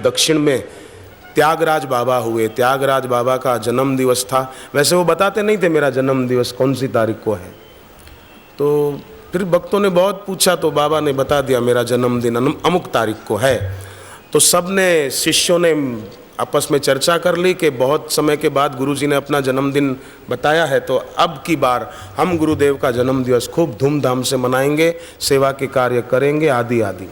दक्षिण में त्यागराज बाबा हुए। त्यागराज बाबा का जन्म दिवस था। वैसे वो बताते नहीं थे मेरा जन्म दिवस कौन सी तारीख को है, तो फिर भक्तों ने बहुत पूछा तो बाबा ने बता दिया मेरा जन्मदिन अमुक तारीख को है। तो सब ने, शिष्यों ने आपस में चर्चा कर ली कि बहुत समय के बाद गुरुजी ने अपना जन्मदिन बताया है, तो अब की बार हम गुरुदेव का जन्म दिवस खूब धूमधाम से मनाएंगे, सेवा के कार्य करेंगे आदि आदि।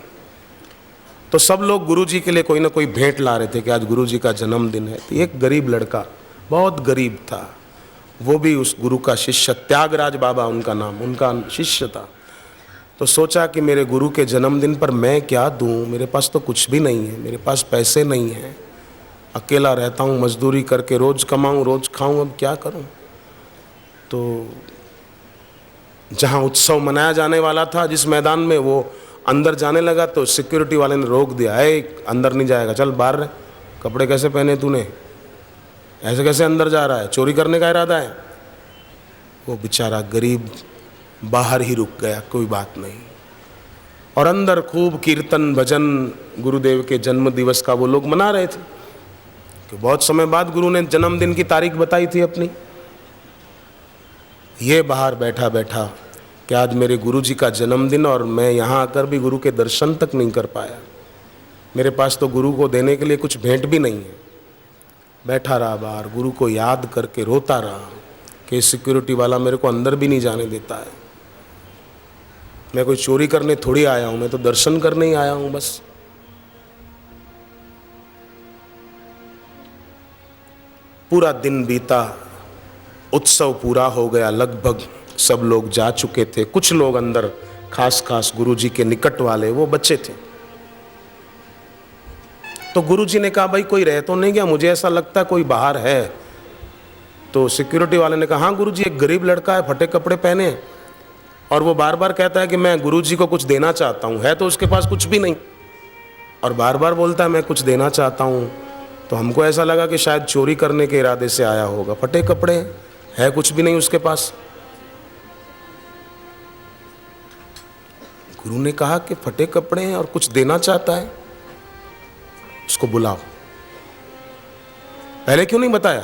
तो सब लोग गुरुजी के लिए कोई ना कोई भेंट ला रहे थे कि आज गुरुजी का जन्मदिन है। तो एक गरीब लड़का, बहुत गरीब था, वो भी उस गुरु का शिष्य, त्यागराज बाबा उनका नाम, उनका शिष्य था। तो सोचा कि मेरे गुरु के जन्मदिन पर मैं क्या दूं, मेरे पास तो कुछ भी नहीं है, मेरे पास पैसे नहीं हैं, अकेला रहता हूँ, मजदूरी करके रोज़ कमाऊँ रोज़ खाऊँ, अब क्या करूँ। तो जहाँ उत्सव मनाया जाने वाला था जिस मैदान में, वो अंदर जाने लगा तो सिक्योरिटी वाले ने रोक दिया, है अंदर नहीं जाएगा, चल बाहर रह। कपड़े कैसे पहने तूने, ऐसे कैसे अंदर जा रहा है, चोरी करने का इरादा है। वो बेचारा गरीब बाहर ही रुक गया, कोई बात नहीं। और अंदर खूब कीर्तन भजन गुरुदेव के जन्म दिवस का वो लोग मना रहे थे कि बहुत समय बाद गुरु ने जन्मदिन की तारीख बताई थी अपनी। ये बाहर बैठा बैठा कि आज मेरे गुरु जी का जन्मदिन और मैं यहाँ आकर भी गुरु के दर्शन तक नहीं कर पाया, मेरे पास तो गुरु को देने के लिए कुछ भेंट भी नहीं है। बैठा रहा बाहर, गुरु को याद करके रोता रहा कि सिक्योरिटी वाला मेरे को अंदर भी नहीं जाने देता है। मैं कोई चोरी करने थोड़ी आया हूँ, मैं तो दर्शन करने ही आया हूँ बस। पूरा दिन बीता, उत्सव पूरा हो गया, लगभग सब लोग जा चुके थे। कुछ लोग अंदर, खास खास गुरुजी के निकट वाले, वो बच्चे थे। तो गुरुजी ने कहा भाई कोई रह तो नहीं गया, मुझे ऐसा लगता है कोई बाहर है। तो सिक्योरिटी वाले ने कहा हाँ गुरुजी, एक गरीब लड़का है, फटे कपड़े पहने, और वो बार बार कहता है कि मैं गुरुजी को कुछ देना चाहता हूँ, है तो उसके पास कुछ भी नहीं, और बार बार बोलता है मैं कुछ देना चाहता हूँ। तो हमको ऐसा लगा कि शायद चोरी करने के इरादे से आया होगा, फटे कपड़े है, कुछ भी नहीं उसके पास। गुरु ने कहा कि फटे कपड़े हैं और कुछ देना चाहता है, उसको बुलाओ। पहले क्यों नहीं बताया?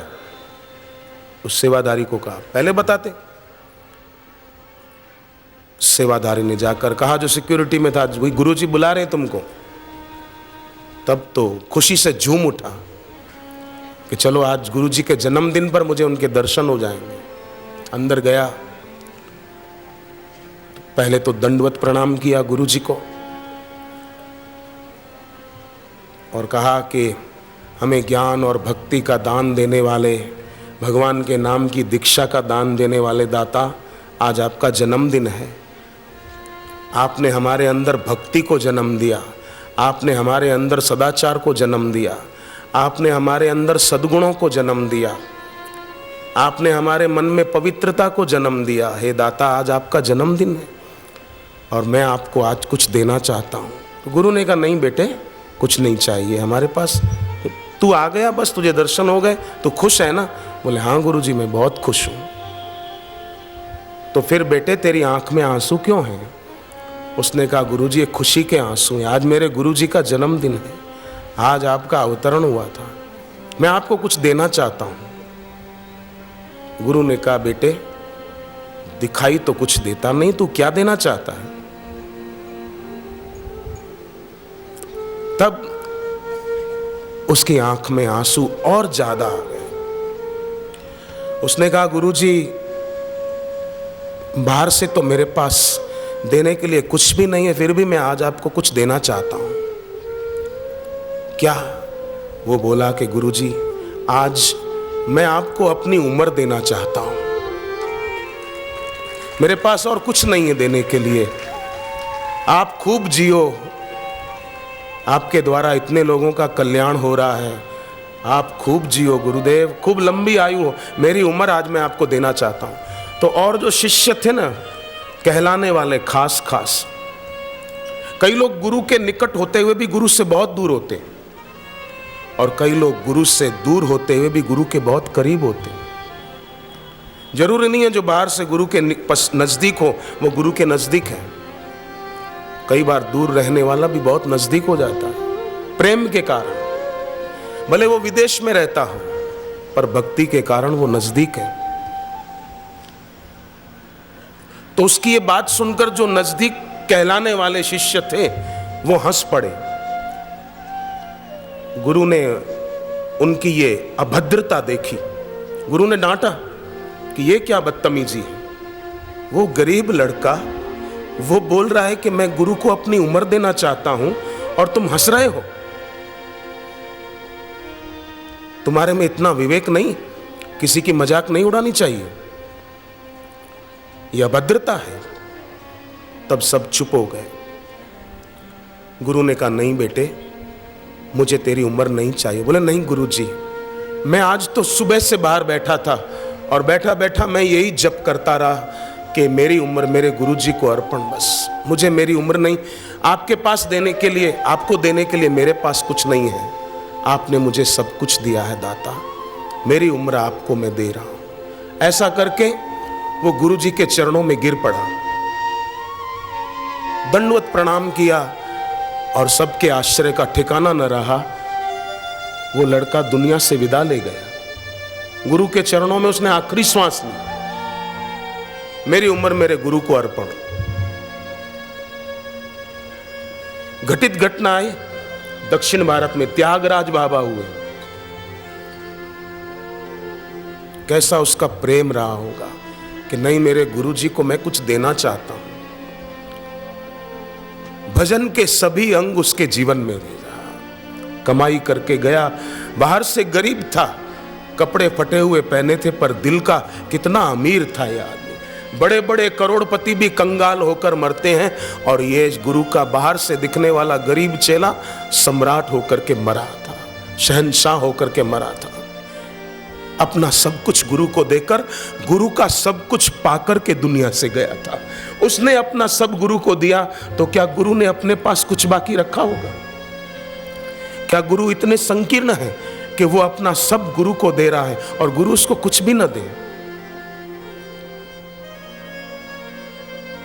उस सेवादारी को कहा पहले बताते। सेवादारी ने जाकर कहा जो सिक्योरिटी में था, वही गुरुजी बुला रहे हैं तुमको। तब तो खुशी से झूम उठा कि चलो आज गुरुजी के जन्मदिन पर मुझे उनके दर्शन हो जाएंगे। अंदर गया, पहले तो दंडवत प्रणाम किया गुरुजी को और कहा कि हमें ज्ञान और भक्ति का दान देने वाले, भगवान के नाम की दीक्षा का दान देने वाले दाता, आज आपका जन्मदिन है। आपने हमारे अंदर भक्ति को जन्म दिया, आपने हमारे अंदर सदाचार को जन्म दिया, आपने हमारे अंदर सद्गुणों को जन्म दिया, आपने हमारे मन में पवित्रता को जन्म दिया। हे दाता, आज आपका जन्मदिन है और मैं आपको आज कुछ देना चाहता हूँ। तो गुरु ने कहा नहीं बेटे, कुछ नहीं चाहिए हमारे पास, तू आ गया बस, तुझे दर्शन हो गए, तू खुश है ना? बोले हाँ गुरुजी मैं बहुत खुश हूँ। तो फिर बेटे तेरी आंख में आंसू क्यों हैं? उसने कहा गुरुजी ये खुशी के आंसू हैं, आज मेरे गुरुजी का जन्मदिन है, आज आपका अवतरण हुआ था, मैं आपको कुछ देना चाहता हूँ। गुरु ने कहा बेटे दिखाई तो कुछ देता नहीं, तू क्या देना चाहता है? तब उसकी आंख में आंसू और ज्यादा आ गए। उसने कहा गुरुजी बाहर से तो मेरे पास देने के लिए कुछ भी नहीं है, फिर भी मैं आज आपको कुछ देना चाहता हूं। क्या? वो बोला कि गुरुजी आज मैं आपको अपनी उम्र देना चाहता हूं, मेरे पास और कुछ नहीं है देने के लिए, आप खूब जियो, आपके द्वारा इतने लोगों का कल्याण हो रहा है, आप खूब जियो गुरुदेव, खूब लंबी आयु हो, मेरी उम्र आज मैं आपको देना चाहता हूं। तो और जो शिष्य थे ना कहलाने वाले, खास खास, कई लोग गुरु के निकट होते हुए भी गुरु से बहुत दूर होते, और कई लोग गुरु से दूर होते हुए भी गुरु के बहुत करीब होते। जरूरी नहीं है जो बाहर से गुरु के नजदीक हो वो गुरु के नजदीक है, कई बार दूर रहने वाला भी बहुत नजदीक हो जाता है प्रेम के कारण। भले वो विदेश में रहता हो, पर भक्ति के कारण वो नजदीक है। तो उसकी ये बात सुनकर जो नजदीक कहलाने वाले शिष्य थे वो हंस पड़े। गुरु ने उनकी ये अभद्रता देखी, गुरु ने डांटा कि ये क्या बदतमीजी है। वो गरीब लड़का वो बोल रहा है कि मैं गुरु को अपनी उम्र देना चाहता हूं और तुम हंस रहे हो। तुम्हारे में इतना विवेक नहीं, किसी की मजाक नहीं उड़ानी चाहिए, यह अभद्रता है। तब सब चुप हो गए। गुरु ने कहा नहीं बेटे, मुझे तेरी उम्र नहीं चाहिए। बोले नहीं गुरुजी, मैं आज तो सुबह से बाहर बैठा था और बैठा बैठा मैं यही जप करता रहा कि मेरी उम्र मेरे गुरुजी को अर्पण, बस मुझे मेरी उम्र नहीं, आपके पास देने के लिए, आपको देने के लिए मेरे पास कुछ नहीं है। आपने मुझे सब कुछ दिया है दाता, मेरी उम्र आपको मैं दे रहा हूं। ऐसा करके वो गुरुजी के चरणों में गिर पड़ा, दंडवत प्रणाम किया और सबके आश्चर्य का ठिकाना न रहा। वो लड़का दुनिया से विदा ले गया। गुरु के चरणों में उसने आखिरी श्वास ली, मेरी उम्र मेरे गुरु को अर्पण। घटित घटना है दक्षिण भारत में, त्यागराज बाबा हुए। कैसा उसका प्रेम रहा होगा कि नहीं मेरे गुरुजी को मैं कुछ देना चाहता हूं। भजन के सभी अंग उसके जीवन में रहा। कमाई करके गया, बाहर से गरीब था, कपड़े फटे हुए पहने थे, पर दिल का कितना अमीर था ये आदमी। बड़े बड़े करोड़पति भी कंगाल होकर मरते हैं और ये गुरु का बाहर से दिखने वाला गरीब चेला सम्राट होकर के मरा था, शहंशाह होकर के मरा था। अपना सब कुछ गुरु को देकर, गुरु का सब कुछ पाकर के दुनिया से गया था। उसने अपना सब गुरु को दिया, तो क्या गुरु ने अपने पास कुछ बाकी रखा होगा? क्या गुरु इतने संकीर्ण है कि वो अपना सब गुरु को दे रहा है और गुरु उसको कुछ भी न दे?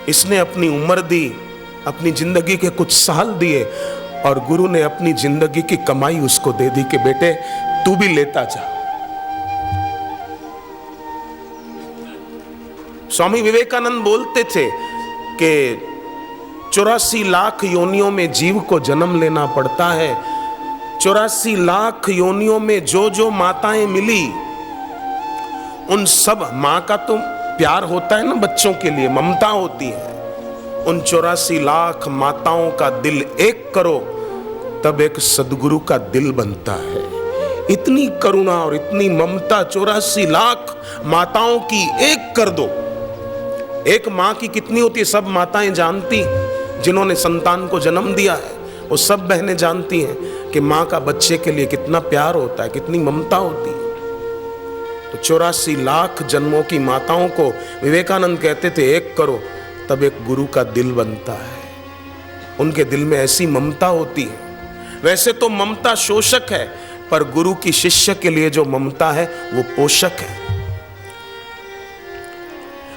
इसने अपनी उम्र दी, अपनी जिंदगी के कुछ साल दिए और गुरु ने अपनी जिंदगी की कमाई उसको दे दी कि बेटे तू भी लेता जा। स्वामी विवेकानंद बोलते थे कि 84 लाख योनियों में जीव को जन्म लेना पड़ता है। 84 लाख योनियों में जो जो माताएं मिली, उन सब मां का तो प्यार होता है ना, बच्चों के लिए ममता होती है। उन 84 लाख माताओं का दिल एक करो, तब एक सदगुरु का दिल बनता है। इतनी करुणा और इतनी ममता 84 लाख माताओं की एक कर दो। एक माँ की कितनी होती है सब माताएं जानती, जिन्होंने संतान को जन्म दिया है वो सब बहनें जानती हैं कि माँ का बच्चे के लिए कितना प्यार होता है, कितनी ममता होती है। तो 84 लाख जन्मों की माताओं को विवेकानंद कहते थे एक करो, तब एक गुरु का दिल बनता है। उनके दिल में ऐसी ममता होती है। वैसे तो ममता शोषक है, पर गुरु की शिष्य के लिए जो ममता है वो पोषक है।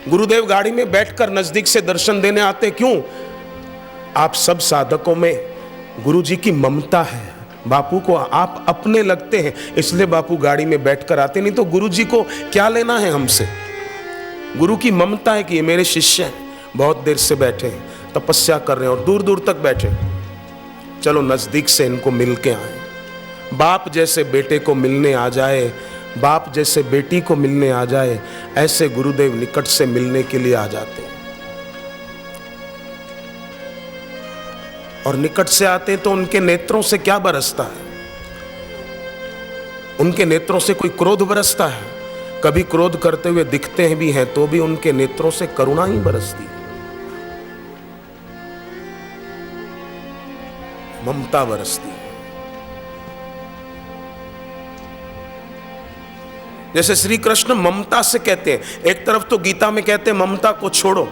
गुरुदेव गाड़ी में बैठकर नजदीक से दर्शन देने आते, क्यों? आप सब साधकों में गुरु जी की ममता है, बापू को आप अपने लगते हैं, इसलिए बापू गाड़ी में बैठकर आते। नहीं तो गुरु जी को क्या लेना है हमसे? गुरु की ममता है कि ये मेरे शिष्य हैं, बहुत देर से बैठे हैं, तपस्या कर रहे हैं और दूर दूर तक बैठे, चलो नजदीक से इनको मिल के आए। बाप जैसे बेटे को मिलने आ जाए, बाप जैसे बेटी को मिलने आ जाए, ऐसे गुरुदेव निकट से मिलने के लिए आ जाते हैं। और निकट से आते तो उनके नेत्रों से क्या बरसता है? उनके नेत्रों से कोई क्रोध बरसता है? कभी क्रोध करते हुए दिखते हैं भी हैं तो भी उनके नेत्रों से करुणा ही बरसती है, ममता बरसती है। जैसे श्री कृष्ण ममता से कहते हैं, एक तरफ तो गीता में कहते हैं ममता को छोड़ो,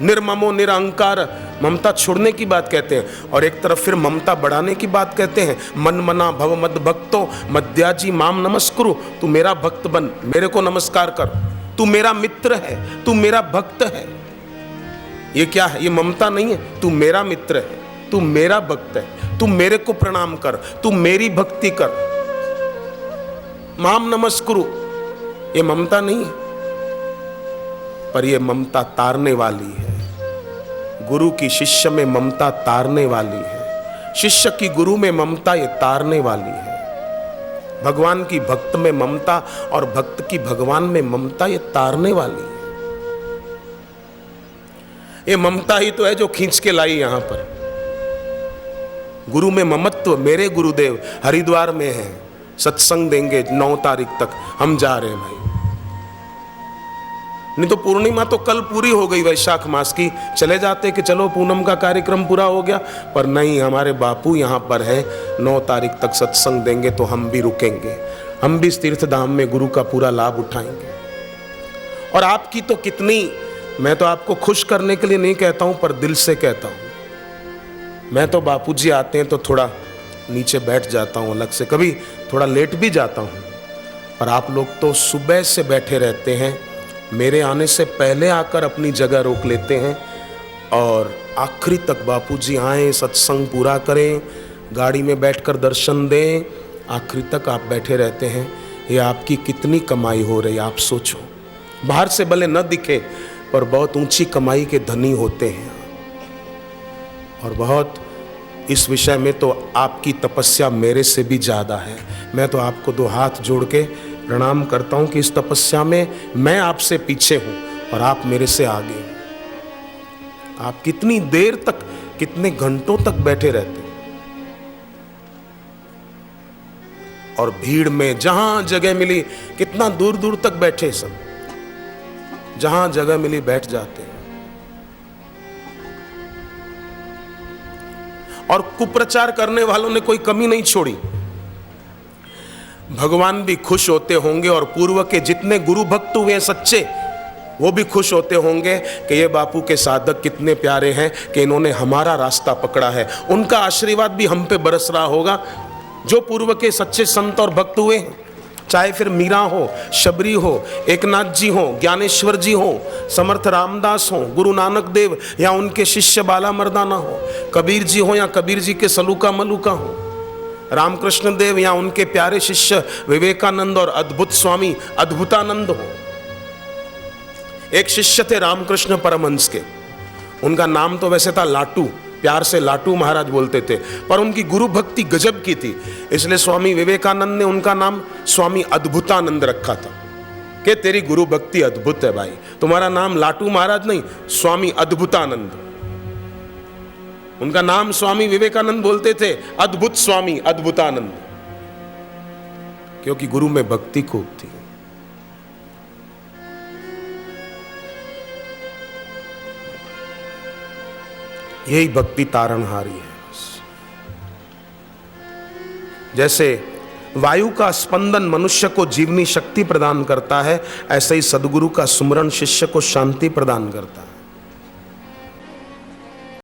निर्ममो निरहंकार, ममता छोड़ने की बात कहते हैं, और एक तरफ फिर ममता बढ़ाने की बात कहते हैं, मन मना भव मद भक्तो मद्याजी माम नमस्कुरु, तू मेरा भक्त बन, मेरे को नमस्कार कर, तू मेरा मित्र है, तू मेरा भक्त है। ये क्या है? ये ममता नहीं है, तू मेरा मित्र है, तू मेरा भक्त है, तू मेरे को प्रणाम कर, तू मेरी भक्ति कर, माम नमस्कुरु। ये ममता नहीं है, पर ये ममता तारने वाली है। गुरु की शिष्य में ममता तारने वाली है, शिष्य की गुरु में ममता ये तारने वाली है। भगवान की भक्त में ममता और भक्त की भगवान में ममता ये तारने वाली है। ये ममता ही तो है जो खींच के लाई यहां पर। गुरु में ममत्व, मेरे गुरुदेव हरिद्वार में है, सत्संग देंगे 9 तारीख तक, हम जा रहे हैं भाई। नहीं तो पूर्णिमा तो कल पूरी हो गई वैशाख मास की, चले जाते कि चलो पूनम का कार्यक्रम पूरा हो गया, पर नहीं, हमारे बापू यहाँ पर है, 9 तारीख तक सत्संग देंगे तो हम भी रुकेंगे, हम भी इस तीर्थ धाम में गुरु का पूरा लाभ उठाएंगे। और आपकी तो कितनी, मैं तो आपको खुश करने के लिए नहीं कहता हूँ, पर दिल से कहता हूँ। मैं तो बापूजी आते हैं तो थोड़ा नीचे बैठ जाता हूँ अलग से, कभी थोड़ा लेट भी जाता हूँ, पर आप लोग तो सुबह से बैठे रहते हैं, मेरे आने से पहले आकर अपनी जगह रोक लेते हैं और आखिरी तक बापूजी आए, सत्संग पूरा करें, गाड़ी में बैठकर दर्शन दें, आखिरी तक आप बैठे रहते हैं। ये आपकी कितनी कमाई हो रही है आप सोचो। बाहर से भले न दिखे, पर बहुत ऊंची कमाई के धनी होते हैं। और बहुत, इस विषय में तो आपकी तपस्या मेरे से भी ज़्यादा है। मैं तो आपको 2 हाथ जोड़ के प्रणाम करता हूं कि इस तपस्या में मैं आपसे पीछे हूं और आप मेरे से आगे हैं। आप कितनी देर तक, कितने घंटों तक बैठे रहते हैं, और भीड़ में जहां जगह मिली, कितना दूर दूर तक बैठे सब, जहां जगह मिली बैठ जाते हैं। और कुप्रचार करने वालों ने कोई कमी नहीं छोड़ी। भगवान भी खुश होते होंगे और पूर्व के जितने गुरु भक्त हुए सच्चे, वो भी खुश होते होंगे कि ये बापू के साधक कितने प्यारे हैं कि इन्होंने हमारा रास्ता पकड़ा है। उनका आशीर्वाद भी हम पे बरस रहा होगा, जो पूर्व के सच्चे संत और भक्त हुए हैं, चाहे फिर मीरा हो, शबरी हो, एकनाथ जी हो, ज्ञानेश्वर जी हो, समर्थ रामदास हो, गुरु नानक देव या उनके शिष्य बाला मर्दाना हो, कबीर जी हो या कबीर जी के सलूका मलूका हो, रामकृष्ण देव या उनके प्यारे शिष्य विवेकानंद और अद्भुत स्वामी अद्भुतानंद हो। एक शिष्य थे रामकृष्ण परमहंस के, उनका नाम तो वैसे था लाटू, प्यार से लाटू महाराज बोलते थे, पर उनकी गुरु भक्ति गजब की थी, इसलिए स्वामी विवेकानंद ने उनका नाम स्वामी अद्भुतानंद रखा था कि तेरी गुरु भक्ति अद्भुत है भाई, तुम्हारा नाम लाटू महाराज नहीं, स्वामी अद्भुतानंद। उनका नाम स्वामी विवेकानंद बोलते थे, अद्भुत स्वामी अद्भुतानंद, क्योंकि गुरु में भक्ति खूब थी। यही भक्ति तारणहारी है। जैसे वायु का स्पंदन मनुष्य को जीवनी शक्ति प्रदान करता है, ऐसे ही सदगुरु का सुमरण शिष्य को शांति प्रदान करता है।